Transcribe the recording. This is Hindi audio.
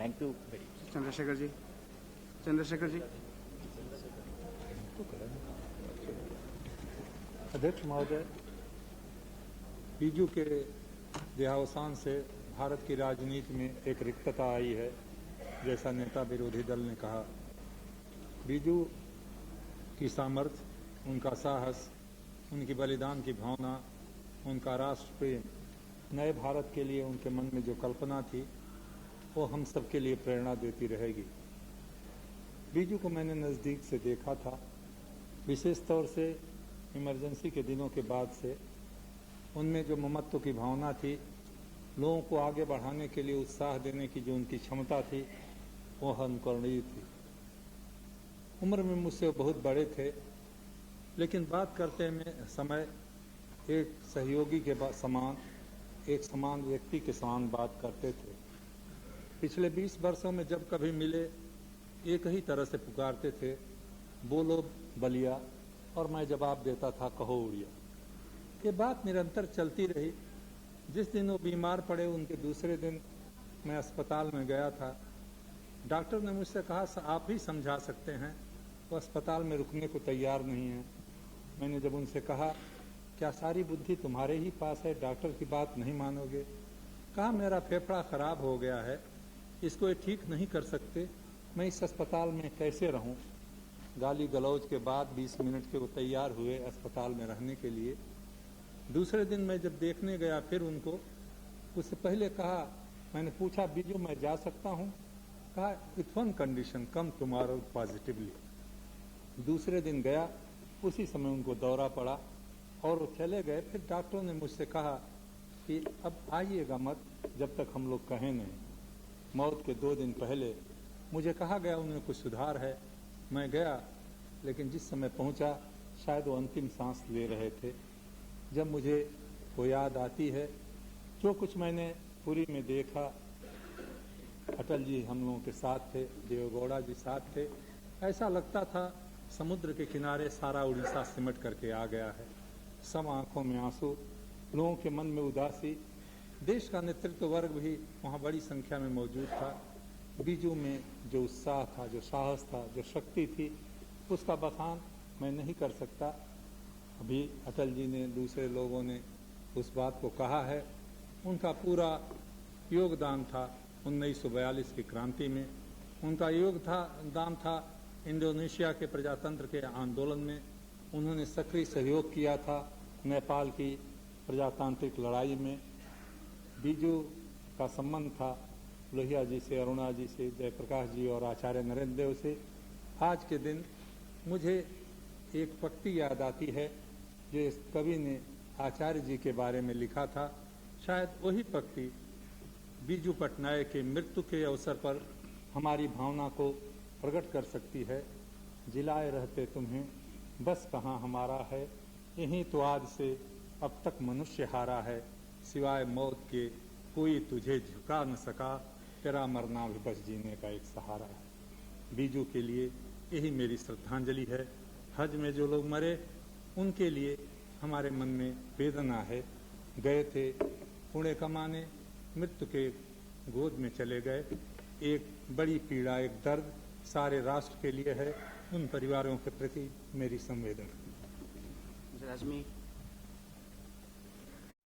Thank you very much. Chandrashekhar ji, Chandrashekhar ji. अध्यक्ष महोदय, बीजू के देहावसान से भारत की राजनीति में एक रिक्तता आई है, जैसा नेता विरोधी दल ने कहा। बीजू की सामर्थ्य, उनका साहस, उनकी बलिदान की भावना, उनका राष्ट्र प्रेम, नए भारत के लिए उनके मन में जो कल्पना थी वो हम सबके लिए प्रेरणा देती रहेगी। बीजू को मैंने नज़दीक से देखा था, विशेष तौर से इमरजेंसी के दिनों के बाद से। उनमें जो ममत्व की भावना थी, लोगों को आगे बढ़ाने के लिए उत्साह देने की जो उनकी क्षमता थी, वो अनुकरणीय थी। उम्र में मुझसे वो बहुत बड़े थे, लेकिन बात करते में समय एक सहयोगी के समान, एक समान व्यक्ति के समान बात करते थे। पिछले 20 वर्षों में जब कभी मिले, एक ही तरह से पुकारते थे, बोलो बलिया, और मैं जवाब देता था, कहो उड़िया। ये बात निरंतर चलती रही। जिस दिन वो बीमार पड़े, उनके दूसरे दिन मैं अस्पताल में गया था। डॉक्टर ने मुझसे कहा, आप ही समझा सकते हैं, वो अस्पताल में रुकने को तैयार नहीं है। मैंने जब उनसे कहा, क्या सारी बुद्धि तुम्हारे ही पास है, डॉक्टर की बात नहीं मानोगे? कहा, मेरा फेफड़ा खराब हो गया है, इसको ये ठीक नहीं कर सकते, मैं इस अस्पताल में कैसे रहूं? गाली गलौज के बाद 20 मिनट के वो तैयार हुए अस्पताल में रहने के लिए। दूसरे दिन मैं जब देखने गया फिर उनको, उससे पहले कहा, मैंने पूछा, बीजू मैं जा सकता हूं? कहा, with one condition, come tomorrow positively. दूसरे दिन गया, उसी समय उनको दौरा पड़ा और वो चले गए। फिर डॉक्टरों ने मुझसे कहा कि अब आइएगा मत जब तक हम लोग कहें नहीं। मौत के 2 दिन पहले मुझे कहा गया उन्हें कुछ सुधार है। मैं गया, लेकिन जिस समय पहुंचा शायद वो अंतिम सांस ले रहे थे। जब मुझे वो याद आती है, जो कुछ मैंने पुरी में देखा, अटल जी हम लोगों के साथ थे, देवेगौड़ा जी साथ थे, ऐसा लगता था समुद्र के किनारे सारा उड़ीसा सिमट करके आ गया है। सब आंखों में आंसू, लोगों के मन में उदासी। देश का नेतृत्व वर्ग भी वहाँ बड़ी संख्या में मौजूद था। बीजू में जो उत्साह था, जो साहस था, जो शक्ति थी, उसका बखान मैं नहीं कर सकता। अभी अटल जी ने, दूसरे लोगों ने उस बात को कहा है। उनका पूरा योगदान था 1942 की क्रांति में, उनका योगदान था इंडोनेशिया के प्रजातंत्र के आंदोलन में। उन्होंने सक्रिय सहयोग किया था नेपाल की प्रजातांत्रिक लड़ाई में। बीजू का संबंध था लोहिया जी से, अरुणा जी से, जयप्रकाश जी और आचार्य नरेंद्र देव से। आज के दिन मुझे एक पंक्ति याद आती है जो इस कवि ने आचार्य जी के बारे में लिखा था। शायद वही पंक्ति बीजू पटनायक के मृत्यु के अवसर पर हमारी भावना को प्रकट कर सकती है। जिलाए रहते तुम्हें बस कहाँ हमारा है, यहीं तो आज से अब तक मनुष्य हारा है, सिवाय मौत के कोई तुझे झुका न सका, तेरा मरना भी बस जीने का एक सहारा है। बीजू के लिए यही मेरी श्रद्धांजलि है। हज में जो लोग मरे, उनके लिए हमारे मन में वेदना है। गए थे पुणे कमाने, मृत्यु के गोद में चले गए। एक बड़ी पीड़ा, एक दर्द सारे राष्ट्र के लिए है। उन परिवारों के प्रति मेरी संवेदना। रश्मि।